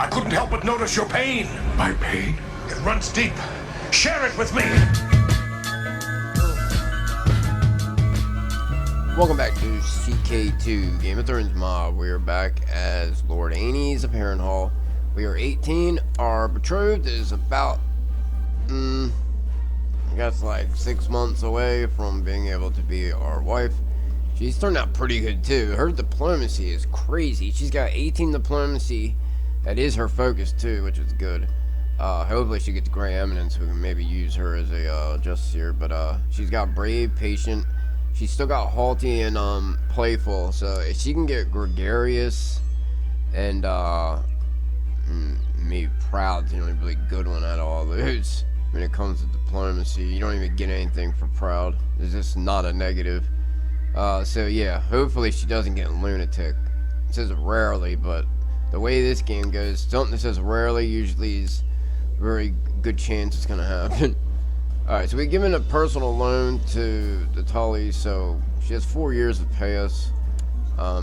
I couldn't help but notice your pain. My pain? It runs deep. Share it with me. Welcome back to CK2 Game of Thrones Mob. We are back as Lord Aenys of Harrenhal. We are 18. Our betrothed is about, I guess like 6 months away from being able to be our wife. She's turned out pretty good too. Her diplomacy is crazy. She's got 18 diplomacy. That is her focus too, which is good. Hopefully she gets Grey Eminence. We can maybe use her as a justiciar. But she's got brave, patient. She's still got haughty and playful. So if she can get gregarious and maybe proud's the only really good one out of all those. When it comes to diplomacy, you don't even get anything for proud. It's just not a negative. So yeah, hopefully she doesn't get lunatic. It says rarely, but the way this game goes, something that says rarely usually is a very good chance it's gonna happen. Alright, so we're giving a personal loan to the Tully, so she has 4 years to pay us.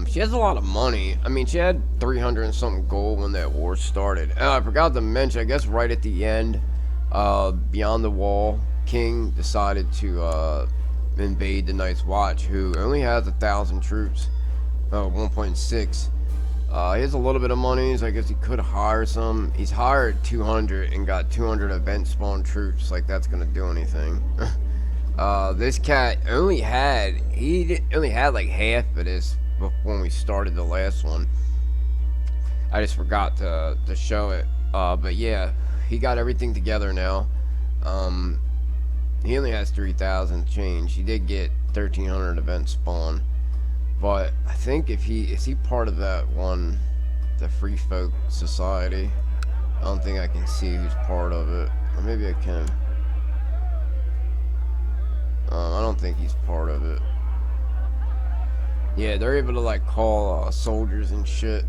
She has a lot of money. I mean, she had 300 and something gold when that war started. And I forgot to mention, I guess right at the end, Beyond the Wall, King decided to invade the Night's Watch, who only has 1,000 troops, 1.6. He has a little bit of money, so I guess he could hire some. He's hired 200 and got 200 event spawn troops. Like that's gonna do anything. This cat only had like half of this when we started the last one. I just forgot to show it. But yeah, he got everything together now. He only has 3,000 change. He did get 1,300 event spawn. But I think is he part of that one, the Free Folk Society? I don't think I can see who's part of it. Or maybe I can. I don't think he's part of it. Yeah, they're able to like call soldiers and shit.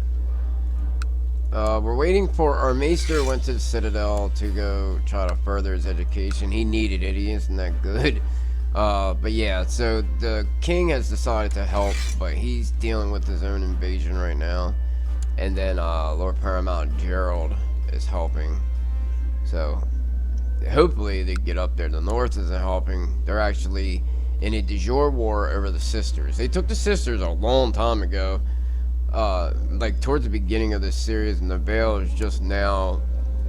We're waiting for our Maester. Went to the Citadel to go try to further his education. He needed it. He isn't that good. But yeah, so the king has decided to help, but he's dealing with his own invasion right now. And then Lord Paramount Gerald is helping. So hopefully they get up there. The North isn't helping. They're actually in a de jure war over the sisters. They took the sisters a long time ago. Like towards the beginning of this series, and the Vale is just now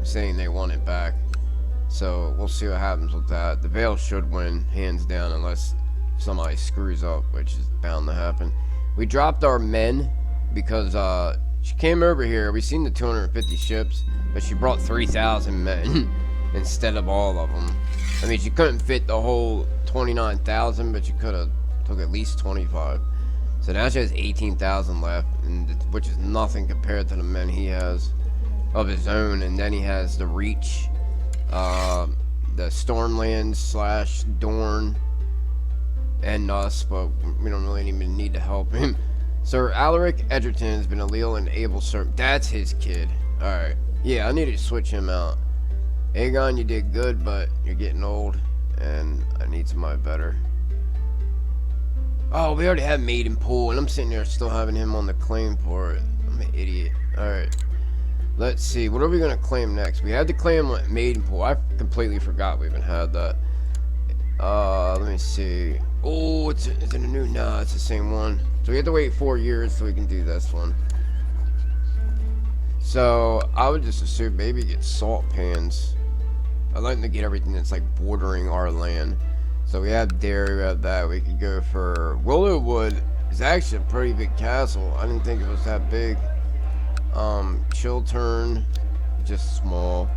saying they want it back. So we'll see what happens with that. The Vale should win, hands down, unless somebody screws up, which is bound to happen. We dropped our men because she came over here. We seen the 250 ships, but she brought 3,000 men instead of all of them. I mean, she couldn't fit the whole 29,000, but she could have took at least 25. So now she has 18,000 left, which is nothing compared to the men he has of his own. And then he has the Reach, the Stormlands / Dorne, and us, but we don't really even need to help him. Sir Alaric Edgerton has been a leal and able servant. That's his kid. Alright. Yeah, I need to switch him out. Aegon, you did good, but you're getting old, and I need somebody better. Oh, we already have Maidenpool, and I'm sitting there still having him on the claim for it. I'm an idiot. Alright. Let's see. What are we going to claim next? We had to claim Maidenpool. I completely forgot we even had that. Let me see. Oh, is it a new? Nah, it's the same one. So we have to wait 4 years so we can do this one. So I would just assume maybe get salt pans. I'd like to get everything that's like bordering our land. So we have dairy, we have that. We could go for Willowwood. It's actually a pretty big castle. I didn't think it was that big. Chiltern, just small.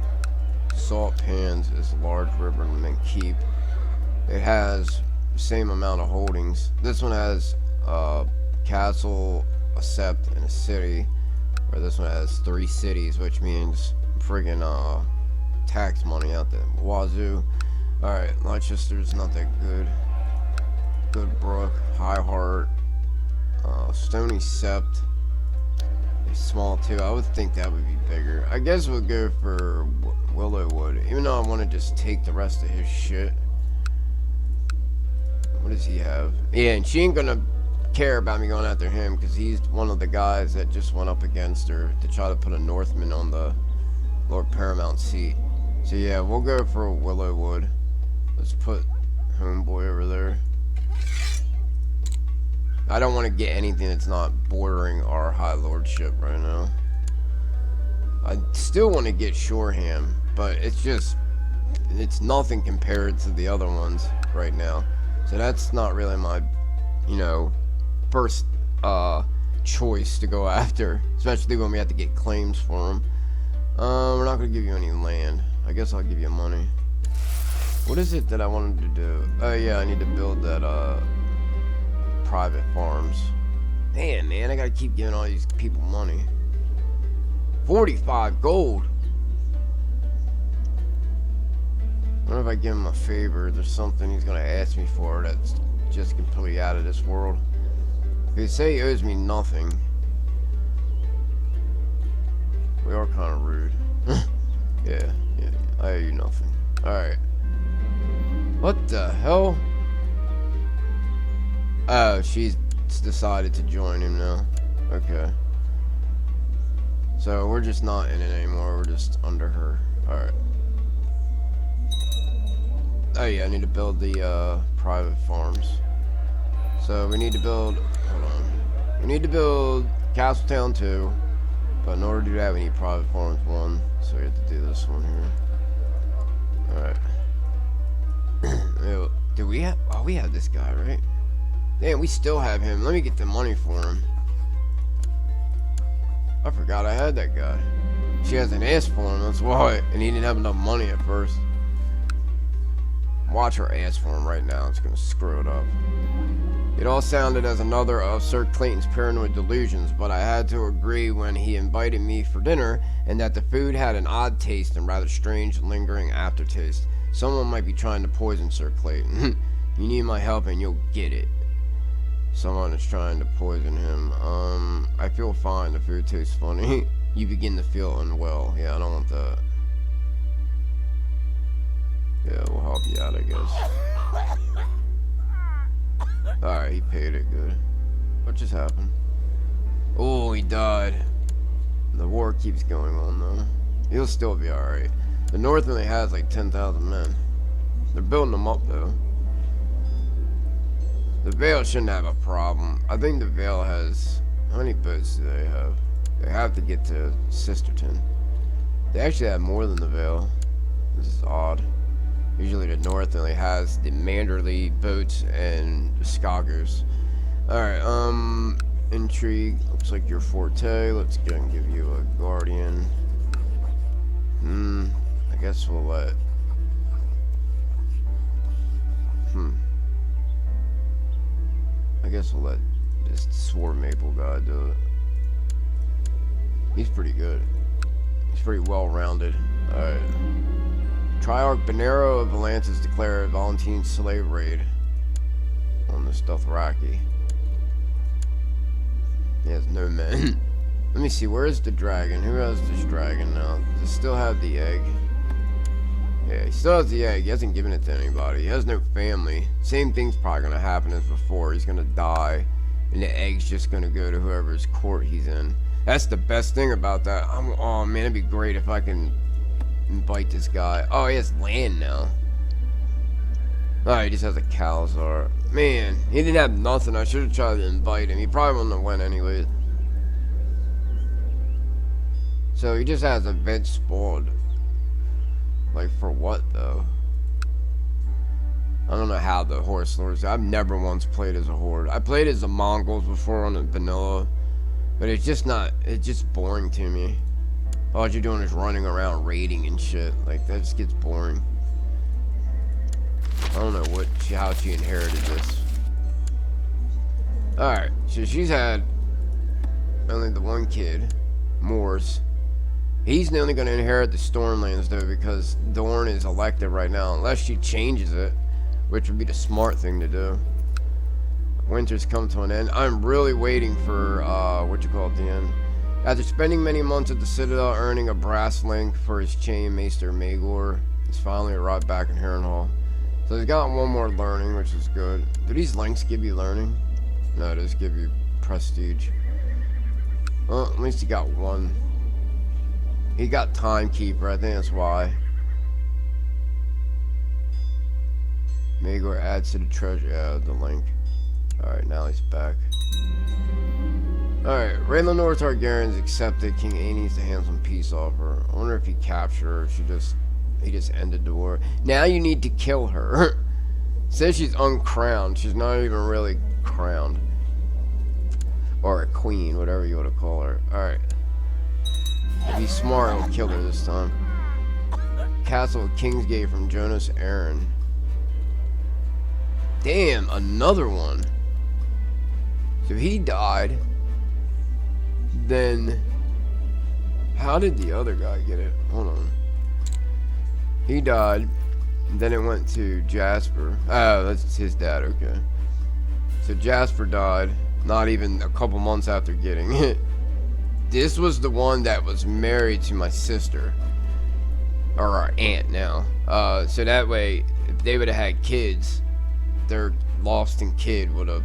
Salt pans is large. Riverland Keep. It has the same amount of holdings. This one has castle, a sept, and a city. Where this one has 3 cities, which means friggin' tax money out the wazoo. Alright, Leicester's not that good. Goodbrook, Highheart, Stony Sept. It's small too. I would think that would be bigger. I guess we'll go for Willowwood, even though I want to just take the rest of his shit. What does he have? Yeah, and she ain't gonna care about me going after him because he's one of the guys that just went up against her to try to put a Northman on the Lord Paramount seat. So yeah, we'll go for Willowwood. Let's put Homeboy over there. I don't want to get anything that's not bordering our High Lordship right now. I still want to get Shoreham, but it's nothing compared to the other ones right now. So that's not really my, first choice to go after, especially when we have to get claims for them. We're not going to give you any land. I guess I'll give you money. What is it that I wanted to do? Oh yeah, I need to build that private farms. Man, I gotta keep giving all these people money. 45 gold. I wonder if I give him a favor. There's something he's gonna ask me for that's just completely out of this world. If he say he owes me nothing, we are kind of rude. yeah, I owe you nothing. Alright. What the hell? Oh, she's decided to join him now. Okay. So we're just not in it anymore. We're just under her. Alright. Oh yeah, I need to build the private farms. So we need to build... Hold on. We need to build Castletown 2. But in order to do that, we need private farms 1. So we have to do this one here. Alright. Do we have... Oh, we have this guy, right? Damn, we still have him. Let me get the money for him. I forgot I had that guy. She hasn't asked for him, that's why. And he didn't have enough money at first. Watch her ask for him right now. It's gonna screw it up. It all sounded as another of Sir Clayton's paranoid delusions, but I had to agree when he invited me for dinner, and that the food had an odd taste and rather strange, lingering aftertaste. Someone might be trying to poison Sir Clayton. You need my help and you'll get it. Someone is trying to poison him. I feel fine. The food tastes funny. You begin to feel unwell. Yeah, I don't want that. Yeah, we'll help you out, I guess. Alright, he paid it good. What just happened? Oh, he died. The war keeps going on, though. He'll still be alright. The North only has like 10,000 men. They're building them up, though. The Vale shouldn't have a problem. I think the Vale has... How many boats do they have? They have to get to Sisterton. They actually have more than the Vale. This is odd. Usually the North only has the Manderley boats and the Skaggers. Alright, intrigue. Looks like your forte. Let's go and give you a guardian. I guess we'll let... I guess we'll let this Sword Maple guy do it. He's pretty good. He's pretty well-rounded. Alright. Triarch Benero of Valantis declared Valentine's slave raid on this Dothraki. He has no men. Let me see, where's the dragon? Who has this dragon now? Does it still have the egg? Yeah, he still has the egg. He hasn't given it to anybody. He has no family. Same thing's probably going to happen as before. He's going to die, and the egg's just going to go to whoever's court he's in. That's the best thing about that. Oh, man, it'd be great if I can invite this guy. Oh, he has land now. Oh, he just has a Calzar. Man, he didn't have nothing. I should have tried to invite him. He probably wouldn't have went anyways. So he just has a veg spoiled. Like, for what, though? I don't know how the horse lords... I've never once played as a horde. I played as the Mongols before on the vanilla. But it's just not... It's just boring to me. All you're doing is running around raiding and shit. Like, that just gets boring. I don't know how she inherited this. Alright, so she's had only the one kid, Morse. He's only going to inherit the Stormlands, though, because Dorne is elected right now, unless she changes it, which would be the smart thing to do. Winter's come to an end. I'm really waiting for, at the end. After spending many months at the Citadel earning a brass link for his chain, Maester Maegor has finally arrived back in Harrenhal. So he's got one more learning, which is good. Do these links give you learning? No, it does give you prestige. Well, at least he got one. He got timekeeper, I think that's why. Magor adds to the treasure. Yeah, the link. Alright, now he's back. Alright, Rhaelenor Targaryen's accepted King Aenys the handsome peace offer. I wonder if he captured her, if he just ended the war. Now you need to kill her. Says she's uncrowned. She's not even really crowned. Or a queen, whatever you want to call her. Alright. If he's smart, he'll kill her this time. Castle of Kingsgate from Jonas Arryn. Damn, another one. So he died. Then how did the other guy get it? Hold on. He died. Then it went to Jasper. Oh, that's his dad, okay. So Jasper died not even a couple months after getting it. This was the one that was married to my sister. Or our aunt now. So that way, if they would have had kids, their Lothston kid would have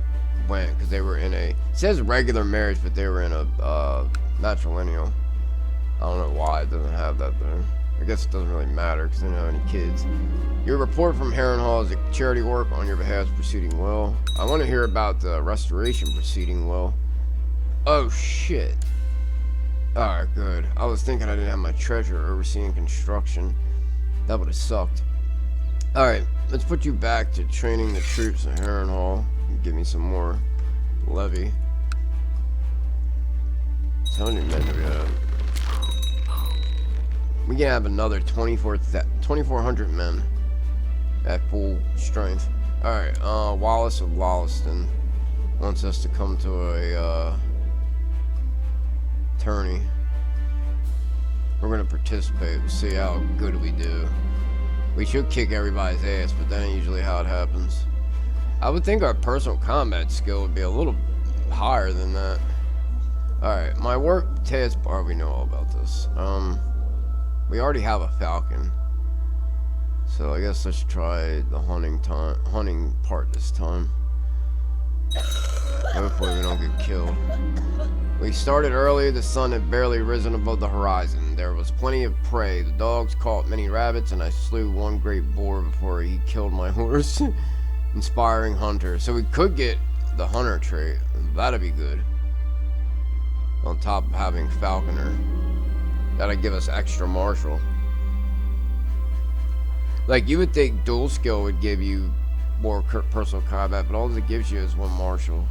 went, because they were in a, it says regular marriage, but they were in a matrilineal. I don't know why it doesn't have that there. I guess it doesn't really matter because they don't have any kids. Your report from Harrenhal is a charity work on your behalf is proceeding well. I want to hear about the restoration proceeding well. Oh shit. Alright, good. I was thinking I didn't have my treasure overseeing construction. That would have sucked. Alright, let's put you back to training the troops at Harrenhal. Give me some more levy. So how many men do we have? We can have another 2,400 men at full strength. Alright, Wallace of Lothston wants us to come to a tourney. We're gonna participate. We'll see how good we do. We should kick everybody's ass, but that ain't usually how it happens. I would think our personal combat skill would be a little higher than that. Alright, my work task bar, we know all about this. We already have a falcon. So I guess let's try the hunting part this time. Hopefully we don't get killed. We started early, the sun had barely risen above the horizon. There was plenty of prey. The dogs caught many rabbits and I slew one great boar before he killed my horse. Inspiring hunter. So we could get the hunter trait. That'd be good. On top of having falconer. That'd give us extra martial. Like, you would think dual skill would give you more personal combat, but all it gives you is one martial.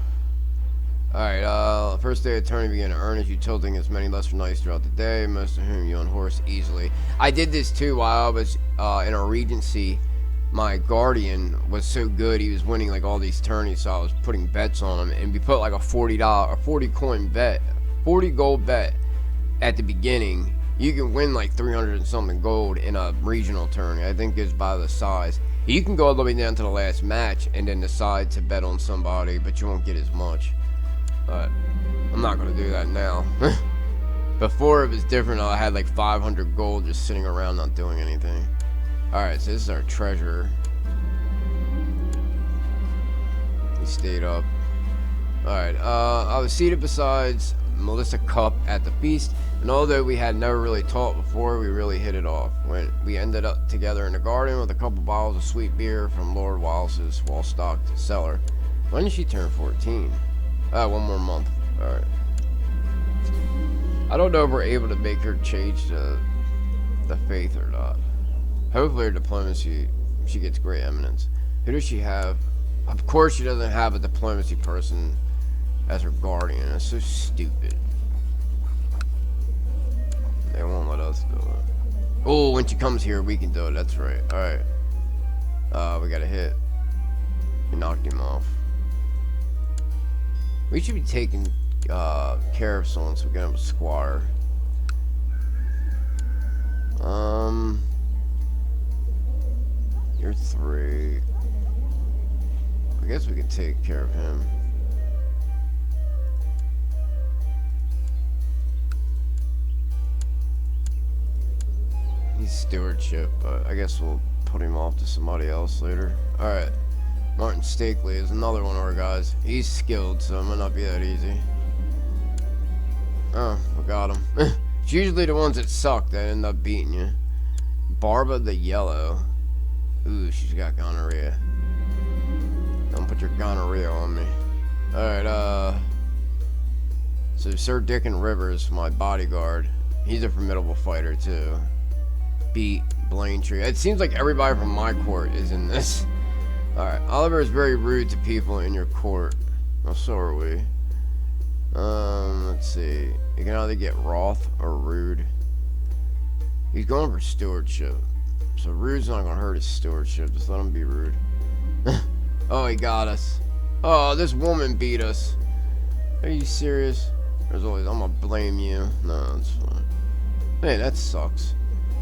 Alright, first day of tourney began to earn as you tilting as many lesser knights throughout the day, most of whom you unhorse easily. I did this too while I was in a regency. My guardian was so good, he was winning like all these tourneys, so I was putting bets on him, and we put like a $40 or 40 coin bet, 40 gold bet at the beginning. You can win like 300 and something gold in a regional tourney. I think it's by the size. You can go all the way down to the last match and then decide to bet on somebody, but you won't get as much. But I'm not gonna do that now. Before it was different. I had like 500 gold just sitting around not doing anything. Alright, so this is our treasurer. He stayed up. Alright, I was seated beside Melissa Cup at the feast, and although we had never really talked before, we really hit it off. When we ended up together in the garden with a couple bottles of sweet beer from Lord Wallace's well-stocked cellar. When did she turn 14? One more month. Alright. I don't know if we're able to make her change the faith or not. Hopefully her diplomacy, she gets great eminence. Who does she have? Of course she doesn't have a diplomacy person as her guardian. That's so stupid. They won't let us do it. Oh, when she comes here, we can do it. That's right. Alright. We got a hit. We knocked him off. We should be taking care of someone so we can have a squire. You're 3. I guess we could take care of him. He's stewardship, but I guess we'll put him off to somebody else later. Alright. Martin Stakely is another one of our guys. He's skilled, so it might not be that easy. Oh, we got him. It's usually the ones that suck that end up beating you. Barba the Yellow. Ooh, she's got gonorrhea. Don't put your gonorrhea on me. Alright, so Sir Brynden Rivers, my bodyguard. He's a formidable fighter, too. Beat Blaintree. It seems like everybody from my court is in this. Alright, Oliver is very rude to people in your court. Well, so are we. Let's see. You can either get wroth or rude. He's going for stewardship. So rude's not gonna hurt his stewardship. Just let him be rude. Oh, he got us. Oh, this woman beat us. Are you serious? There's always, I'm gonna blame you. No, it's fine. Man, that sucks.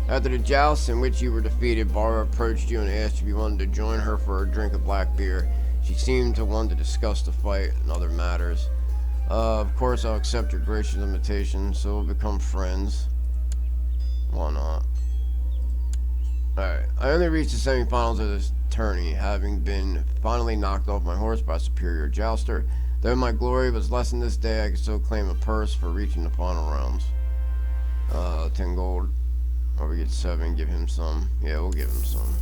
After the joust in which you were defeated, Barbara approached you and asked if you wanted to join her for a drink of black beer. She seemed to want to discuss the fight and other matters. Of course, I'll accept your gracious invitation, so we'll become friends. Why not? Alright, I only reached the semifinals of this tourney, having been finally knocked off my horse by a superior jouster. Though my glory was lessened this day, I could still claim a purse for reaching the final rounds. 10 gold. Or we get 7, give him some. Yeah, we'll give him some.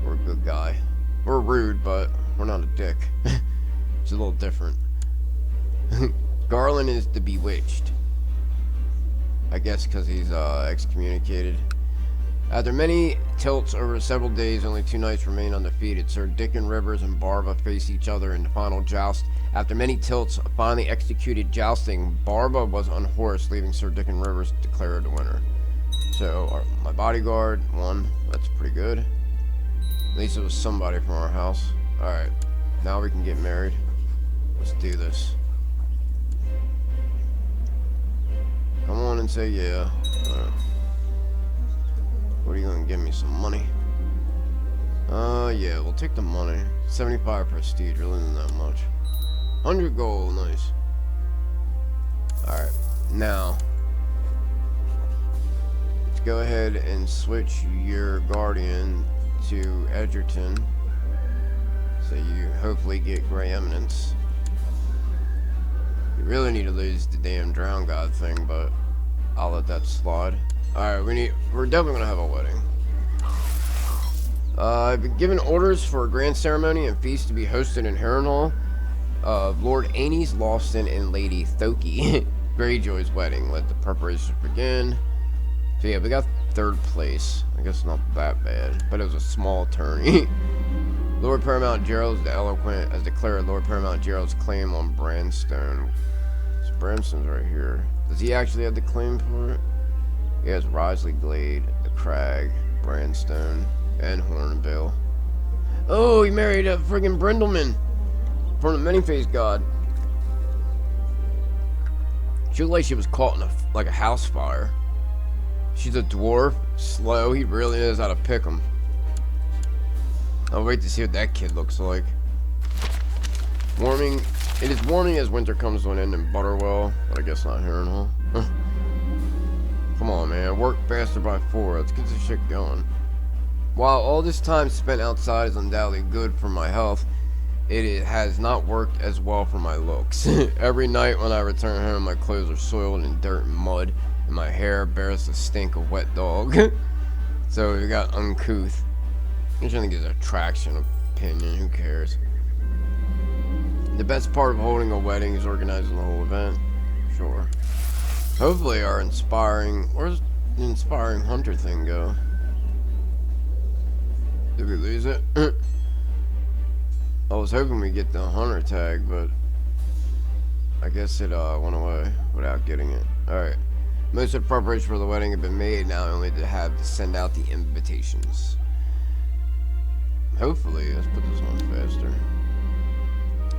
We're a good guy. We're rude, but we're not a dick. It's a little different. Garland is the Bewitched. I guess because he's excommunicated. After many tilts over several days, only 2 knights remain undefeated. Sir Brynden Rivers and Barba face each other in the final joust. After many tilts, finally executed jousting, Barba was unhorsed, leaving Sir Brynden Rivers declared the winner. So, my bodyguard won. That's pretty good. At least it was somebody from our house. Alright, now we can get married. Let's do this. Come on and say yeah. Alright. What are you gonna give me? Some money? Yeah, we'll take the money. 75 prestige, really isn't that much. 100 gold, nice. Alright, now let's go ahead and switch your guardian to Edgerton. So you hopefully get Grey Eminence. You really need to lose the damn Drown God thing, but I'll let that slide. Alright, we're definitely gonna have a wedding. I've been given orders for a grand ceremony and feast to be hosted in Harrenhal of Lord Aerys Lothston and Lady Thoki. Greyjoy's wedding. Let the preparations begin. So yeah, we got 3rd place. I guess not that bad, but it was a small tourney. Lord Paramount Gerald the Eloquent has declared Lord Paramount Gerald's claim on Brandstone. So Brandstone's right here. Does he actually have the claim for it? He has Risley Glade, the Crag, Brandstone, and Hornvale. Oh, he married a friggin' Brindleman from the Many-Faced God. She looked like she was caught in a house fire. She's a dwarf, slow. He really knows how to pick them. I'll wait to see what that kid looks like. Warming. It is warming as winter comes to an end in Butterwell, but I guess not Harrenhal. Come on, man. Work faster by 4. Let's get this shit going. While all this time spent outside is undoubtedly good for my health, it has not worked as well for my looks. Every night when I return home, my clothes are soiled in dirt and mud, and my hair bears the stink of wet dog. So we got uncouth. I think it's a traction opinion. Who cares? The best part of holding a wedding is organizing the whole event. Sure. Hopefully our inspiring... Where's the inspiring hunter thing go? Did we lose it? I was hoping we get the hunter tag, but I guess it went away without getting it. Alright. Most of the preparations for the wedding have been made, now only to have to send out the invitations. Hopefully, let's put this on faster.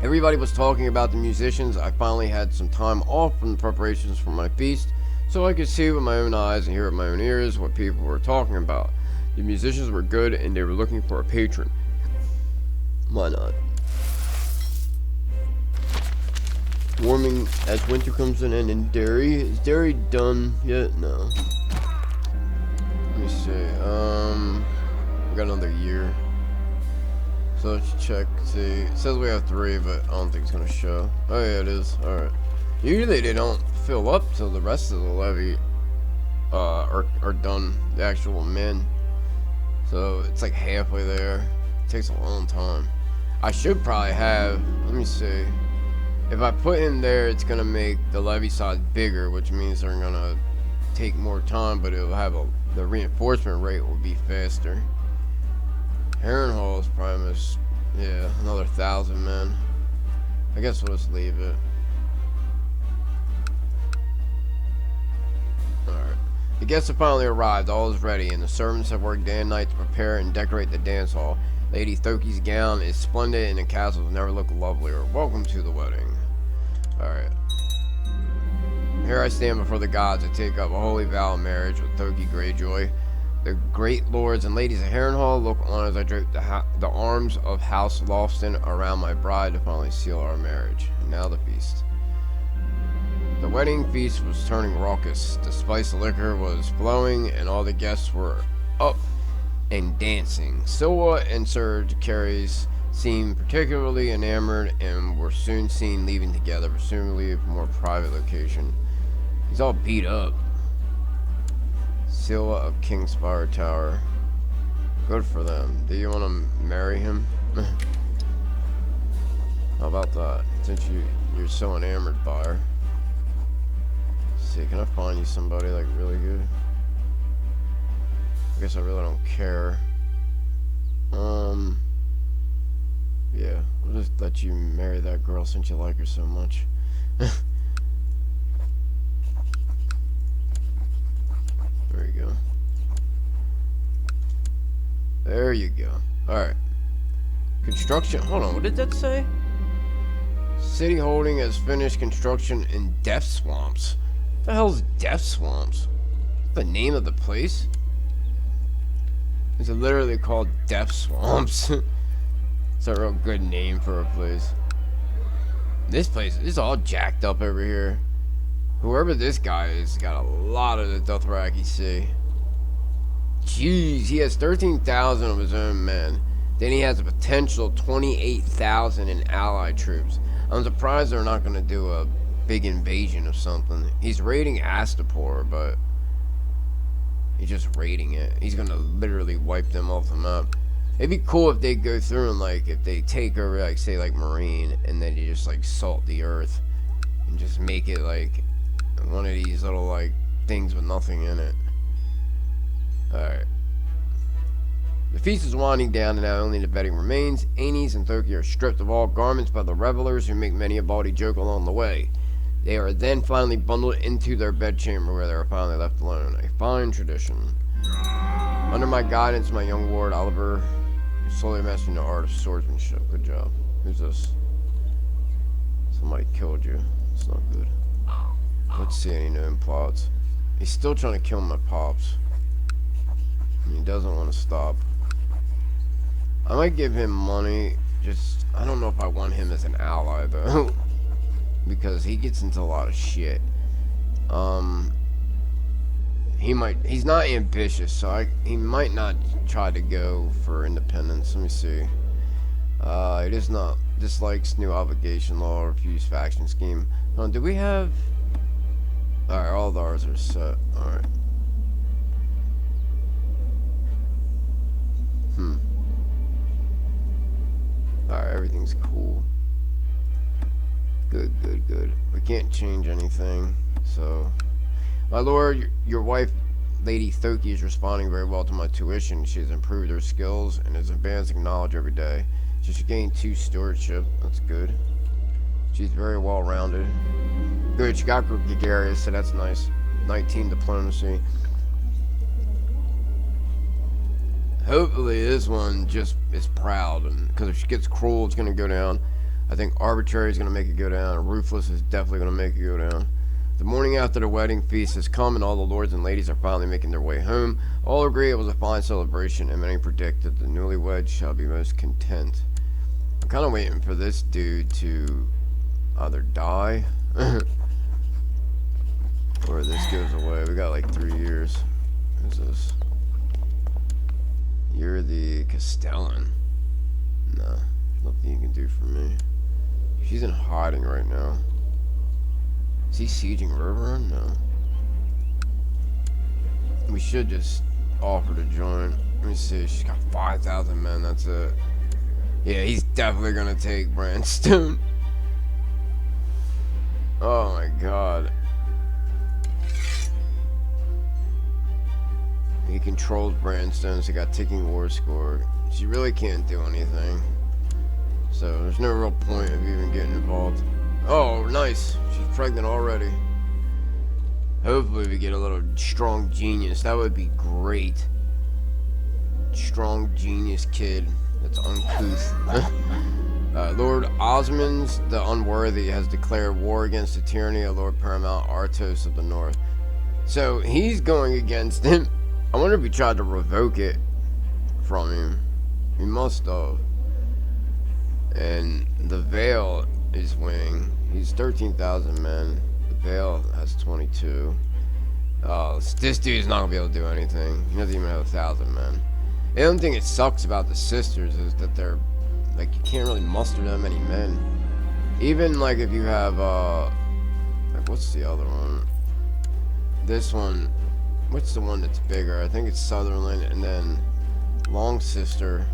Everybody was talking about the musicians. I finally had some time off from the preparations for my feast, so I could see with my own eyes and hear with my own ears what people were talking about. The musicians were good, and they were looking for a patron. Why not? Warming as winter comes to an end in Derry. Is Derry done yet? No. Let me see. We got another year. So let's check, see. It says we have 3, but I don't think it's gonna show. Oh yeah, it is. Alright. Usually they don't fill up till the rest of the levy are done, the actual men. So it's like halfway there. It takes a long time. I should probably have, let me see. If I put him there, it's gonna make the levy size bigger, which means they're gonna take more time, but it'll have the reinforcement rate will be faster. Harrenhal is probably yeah, another 1,000 men. I guess we'll just leave it. Alright. The guests have finally arrived, all is ready, and the servants have worked day and night to prepare and decorate the dance hall. Lady Thoki's gown is splendid, and the castles never look lovelier. Welcome to the wedding. Alright. Here I stand before the gods to take up a holy vow of marriage with Thoki Greyjoy. The great lords and ladies of Harrenhal look on as I drape the arms of House Lothston around my bride to finally seal our marriage. And now the feast. The wedding feast was turning raucous. The spiced liquor was flowing, and all the guests were up and dancing. Silwa and Sir Carys seemed particularly enamored and were soon seen leaving together, presumably a more private location. He's all beat up. Silwa of Kingspire Tower. Good for them. Do you want to marry him? How about that? Since you're so enamored by her. Let's see, can I find you somebody like really good? I guess I really don't care. Yeah, we'll just let you marry that girl since you like her so much. There you go. There you go. Alright. Construction. Hold on, what did that say? City holding has finished construction in Death Swamps. What the hell's Death Swamps? The name of the place? Is it literally called Death Swamps? It's a real good name for a place. This place is all jacked up over here. Whoever this guy is got a lot of the Dothraki Sea. Jeez, he has 13,000 of his own men. Then he has a potential 28,000 in allied troops. I'm surprised they're not going to do a big invasion of something. He's raiding Astapor, but he's just raiding it. He's going to literally wipe them off the map. It'd be cool if they go through and, like, if they take over, like, say, like, Marine, and then you just, like, salt the earth and just make it, like, one of these little, like, things with nothing in it. Alright. The feast is winding down, and now only the bedding remains. Aenys and Thoki are stripped of all garments by the revelers, who make many a bawdy joke along the way. They are then finally bundled into their bedchamber, where they are finally left alone. A fine tradition. Under my guidance, my young ward, Oliver, is slowly mastering the art of swordsmanship. Good job. Who's this? Somebody killed you. It's not good. Let's see any known plots. He's still trying to kill my pops. He doesn't want to stop. I might give him money. Just, I don't know if I want him as an ally though. Because he gets into a lot of shit. He's not ambitious, so he might not try to go for independence. Let me see. He does not dislikes new obligation law, refuse faction scheme. Do we have? Alright, all of ours are set. Alright. Alright, everything's cool. Good, good, good. We can't change anything, so... My lord, your wife, Lady Thoki, is responding very well to my tuition. She has improved her skills and is advancing knowledge every day. She should gain 2 stewardship. That's good. She's very well-rounded. Good, she got gregarious, so that's nice. 19 diplomacy. Hopefully this one just is proud, because if she gets cruel, it's going to go down. I think arbitrary is going to make it go down. Ruthless is definitely going to make it go down. The morning after the wedding feast has come, and all the lords and ladies are finally making their way home. All agree it was a fine celebration, and many predict that the newlyweds shall be most content. I'm kind of waiting for this dude to either die or this goes away. We got like 3 years. Who's this? You're the Castellan. No, nothing you can do for me. She's in hiding right now. Is he sieging Riverrun? No. We should just offer to join. Let me see. She's got 5,000 men. That's it. Yeah, he's definitely gonna take Brandstone. Oh my god. He controls Brandstone, so he got ticking war score. She really can't do anything. So there's no real point of even getting involved. Oh, nice. She's pregnant already. Hopefully we get a little strong genius. That would be great. Strong genius kid. That's uncouth. Lord Osmond the Unworthy has declared war against the tyranny of Lord Paramount Artos of the North. So he's going against him. I wonder if he tried to revoke it from him. He must have. And the Veil is winning. He's 13,000 men. The Veil has 22. This dude's not gonna be able to do anything. He doesn't even have 1,000 men. The only thing that sucks about the sisters is that they're like, you can't really muster that many men. Even like if you have like, what's the other one? This one. What's the one that's bigger? I think it's Sutherland, and then Long Sister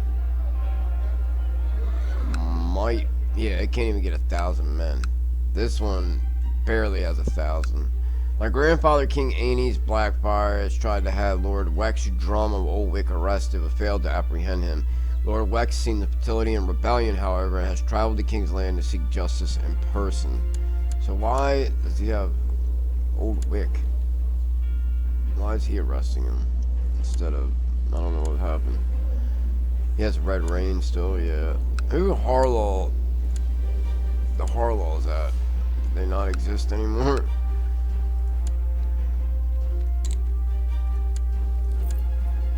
might, yeah, it can't even get 1,000 men. This one barely has 1,000. My grandfather, King Aenys Blackfyre, has tried to have Lord Wex Drum of Oldwick arrested, but failed to apprehend him. Lord Wex, seen the futility and rebellion, however, has traveled to King's Land to seek justice in person. So why does he have Oldwick? Why is he arresting him instead of, I don't know what happened. He has Red Rain still, yeah. Who Harlaw, the Harlaws at? Do they not exist anymore?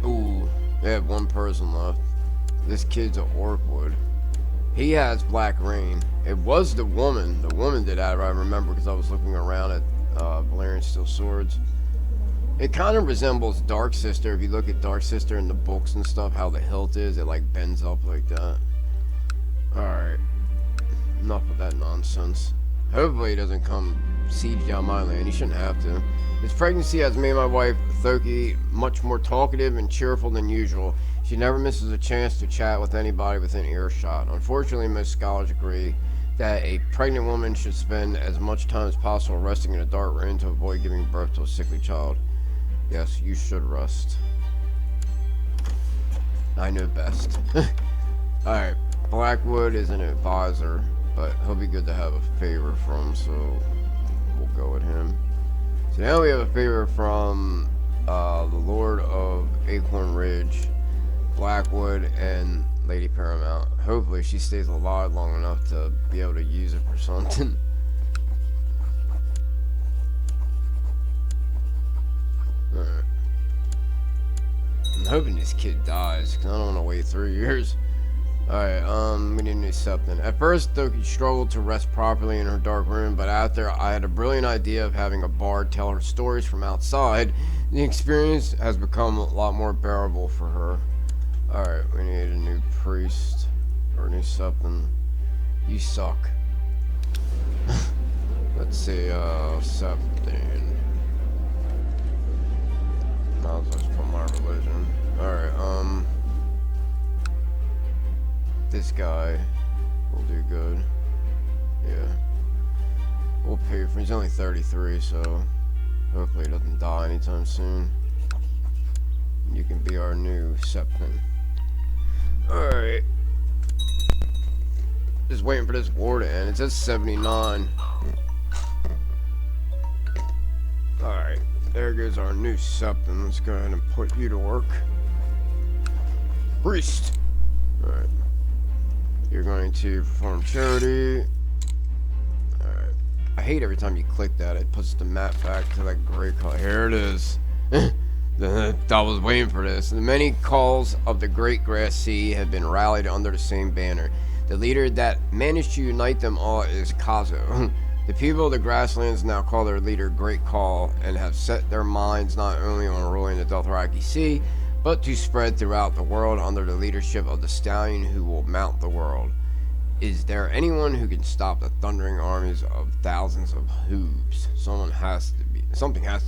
Ooh, they have one person left. This kid's at Orkwood. He has Black Rain. It was the woman. The woman did that, I remember, because I was looking around at Valyrian Steel Swords. It kind of resembles Dark Sister. If you look at Dark Sister in the books and stuff, how the hilt is, it like bends up like that. Alright. Enough of that nonsense. Hopefully he doesn't come siege down my land. He shouldn't have to. His pregnancy has made my wife, Thoki, much more talkative and cheerful than usual. She never misses a chance to chat with anybody within earshot. Unfortunately, most scholars agree that a pregnant woman should spend as much time as possible resting in a dark room to avoid giving birth to a sickly child. Yes, you should rest. I know best. Alright, Blackwood is an advisor, but he'll be good to have a favor from, so we'll go with him. So now we have a favor from the Lord of Acorn Ridge, Blackwood, and Lady Paramount. Hopefully she stays alive long enough to be able to use it for something. Alright. I'm hoping this kid dies, because I don't want to wait 3 years. Alright, we need a new something. At first, Thoki struggled to rest properly in her dark room, but after I had a brilliant idea of having a bard tell her stories from outside, the experience has become a lot more bearable for her. Alright, we need a new priest, or a new something. You suck. Let's see, something. Might as well just put my religion. Alright, this guy will do good. Yeah. We'll pay for, he's only 33, so hopefully he doesn't die anytime soon. You can be our new Septon. Alright. Just waiting for this war to end. It says 79. Alright. There goes our new Septon. Let's go ahead and put you to work. Priest! Alright. You're going to perform charity. Alright. I hate every time you click that. It puts the map back to that gray color. Here it is. I was waiting for this. The many calls of the Great Grass Sea have been rallied under the same banner. The leader that managed to unite them all is Kazo. The people of the grasslands now call their leader Great Call and have set their minds not only on ruling the Dothraki Sea, but to spread throughout the world under the leadership of the stallion who will mount the world. Is there anyone who can stop the thundering armies of thousands of hooves? Something has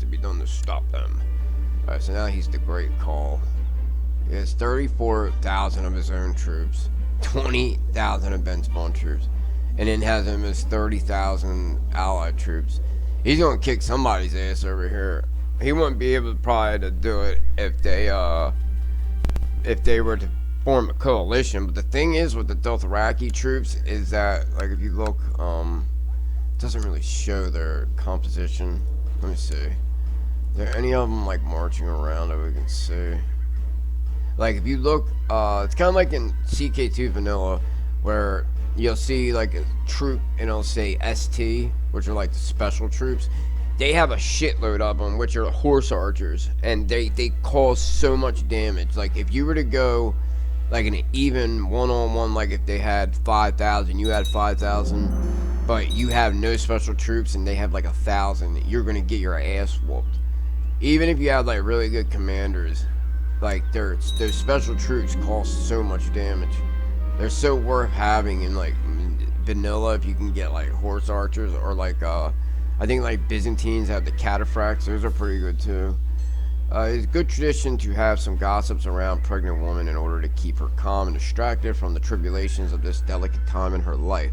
to be done to stop them. Alright, so now he's the Great Call. He has 34,000 of his own troops, 20,000 of Ben Spawn troops, and then has him as 30,000 allied troops. He's gonna kick somebody's ass over here. He wouldn't be able probably to do it if they were to form a coalition. But the thing is with the Dothraki troops is that, like, if you look, it doesn't really show their composition. Let me see. Are there any of them like marching around that we can see? Like, if you look, it's kind of like in CK2 vanilla, where you'll see like a troop and it'll say ST, which are like the special troops. They have a shitload of them, which are horse archers, and they cause so much damage. Like, if you were to go like an even one-on-one, like if they had 5,000, you had 5,000, but you have no special troops and they have like 1,000, you're gonna get your ass whooped. Even if you have like really good commanders, like those special troops cause so much damage. They're so worth having in like vanilla if you can get like horse archers, or like I think like Byzantines have the cataphracts. Those are pretty good too. It's good tradition to have some gossips around pregnant woman in order to keep her calm and distracted from the tribulations of this delicate time in her life.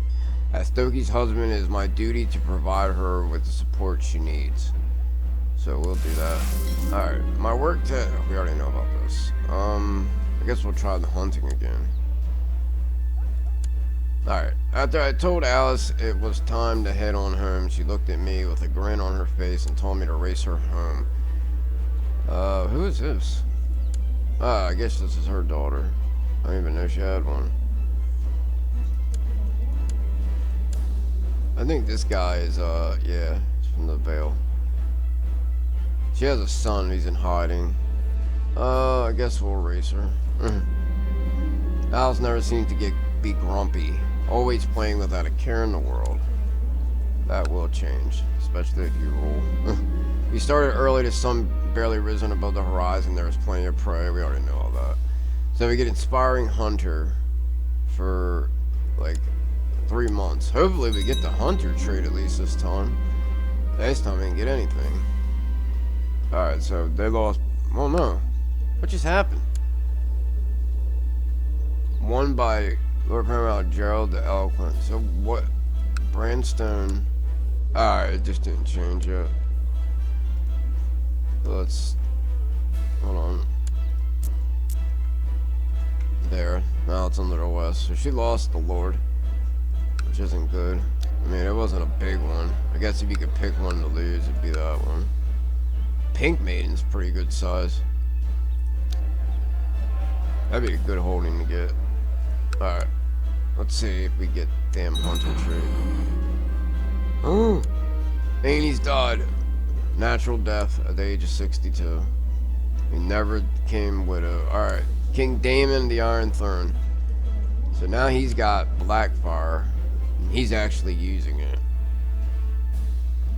As Stoki's husband, it is my duty to provide her with the support she needs. So we'll do that. Alright, my work to... we already know about this. I guess we'll try the hunting again. Alright, after I told Alice it was time to head on home, she looked at me with a grin on her face and told me to race her home. Who is this? I guess this is her daughter. I didn't even know she had one. I think this guy is, yeah, he's from the Vale. She has a son, he's in hiding. I guess we'll race her. Alice never seems to be grumpy. Always playing without a care in the world. That will change, especially if you rule. We started early, the sun barely risen above the horizon. There was plenty of prey. We already know all that. So we get Inspiring Hunter for like 3 months. Hopefully we get the Hunter trait at least this time. Last time we didn't get anything. Alright, so they lost... oh no. What just happened? Won by Lord Brynden Gerald the Eloquent. So what? Brandstone. Alright, it just didn't change yet. Let's... hold on. There. Now it's under the west. So she lost the Lord, which isn't good. I mean, it wasn't a big one. I guess if you could pick one to lose, it'd be that one. Pink Maiden's pretty good size. That'd be a good holding to get. Alright. Let's see if we get damn Hunter tree. Oh! Aenys died. Natural death at the age of 62. He never became widow. Alright. King Daemon the Iron Throne. So now he's got Blackfyre. And he's actually using it.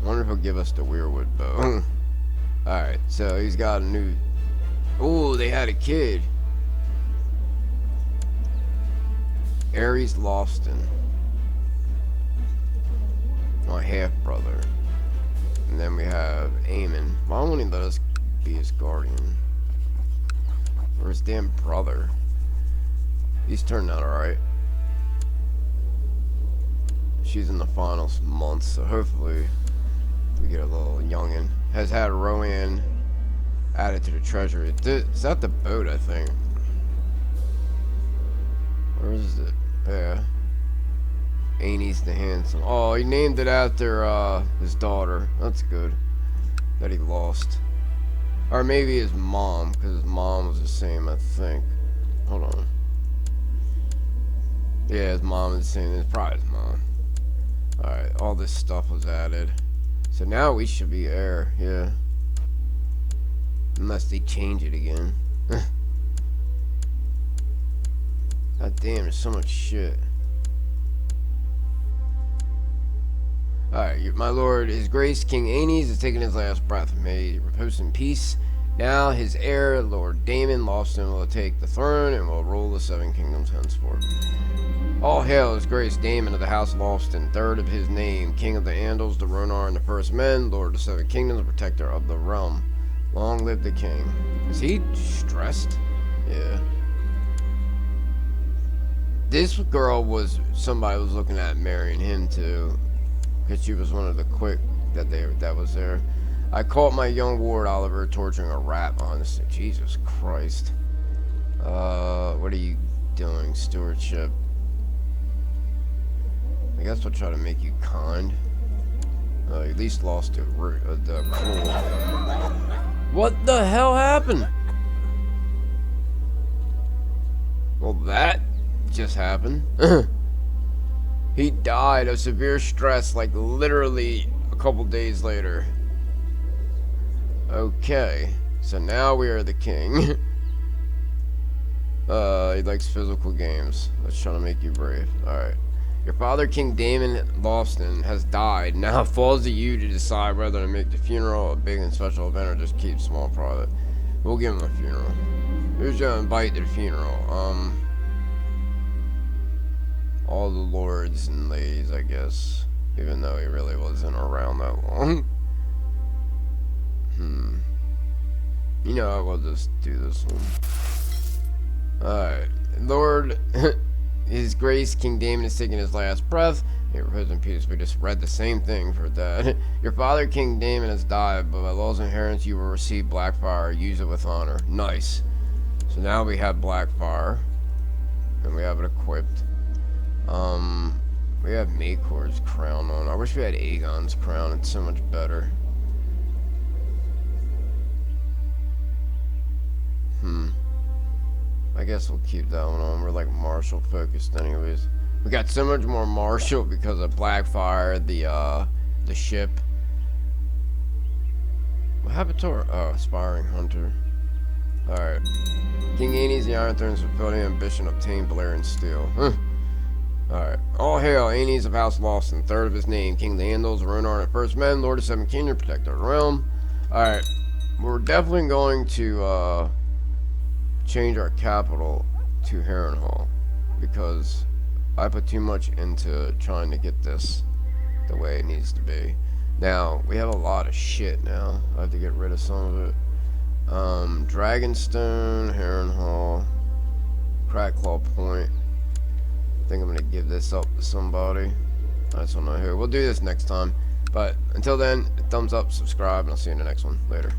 I wonder if he'll give us the Weirwood bow. Alright, so he's got a new... ooh, they had a kid. Aerys Lothston. My half-brother. And then we have Aemon. Why won't he let us be his guardian? Or his damn brother? He's turned out alright. She's in the final month, so hopefully we get a little youngin'. Has had Rowan added to the treasury. Is that the boat, I think? Where is it? Yeah. Aenys the Handsome. Oh, he named it after his daughter. That's good. That he lost. Or maybe his mom, because his mom was the same, I think. Hold on. Yeah, his mom is the same. It's probably his mom. Alright, all this stuff was added. So now we should be heir, yeah. Unless they change it again. God damn, there's so much shit. Alright, my lord, his grace, King Aenys, is taking his last breath. May he repose in peace. Now his heir, Lord Daemon Lothston, will take the throne and will rule the Seven Kingdoms henceforth. All hail his grace Daemon of the House Lothston, third of his name, King of the Andals, the Ronar, and the First Men, Lord of the Seven Kingdoms, protector of the realm. Long live the king. Is he stressed? Yeah. This girl was, somebody was looking at marrying him too, because she was one of the quick that was there. I caught my young ward Oliver torturing a rat, honestly. Jesus Christ. What are you doing? Stewardship. I guess we'll try to make you kind. You at least lost the cruel. What the hell happened? Well, that just happened. He died of severe stress, like literally a couple days later. Okay, so now we are the king. He likes physical games. Let's try to make you brave. Alright. Your father, King Daemon Lothston, has died. Now it falls to you to decide whether to make the funeral a big and special event or just keep small private. We'll give him a funeral. Who's gonna invite to the funeral? All the lords and ladies, I guess. Even though he really wasn't around that long. You know, we'll just do this one. Alright. Lord, His Grace King Daemon is taking his last breath. Here, repose in peace. We just read the same thing for that. Your father, King Daemon, has died, but by laws and inheritance, you will receive Blackfyre. Use it with honor. Nice. So now we have Blackfyre. And we have it equipped. We have Makor's crown on. I wish we had Aegon's crown. It's so much better. I guess we'll keep that one on. We're like martial focused anyways. We got so much more martial because of Blackfyre, the ship. What happened to her? Oh, aspiring hunter. Alright. King Aenys the Iron Throne has fulfilled the ambition, obtained Valyrian steel. Alright. All hail Aenys of House Lothston, third of his name, King of the Andals, Ronar, and First Men, Lord of Seven Kingdoms, protector of the realm. Alright. We're definitely going to change our capital to Harrenhal because I put too much into trying to get this the way it needs to be. Now, we have a lot of shit now. I have to get rid of some of it. Dragonstone, Harrenhal, Crackclaw Point. I think I'm going to give this up to somebody. I just don't know who. We'll do this next time. But until then, thumbs up, subscribe, and I'll see you in the next one. Later.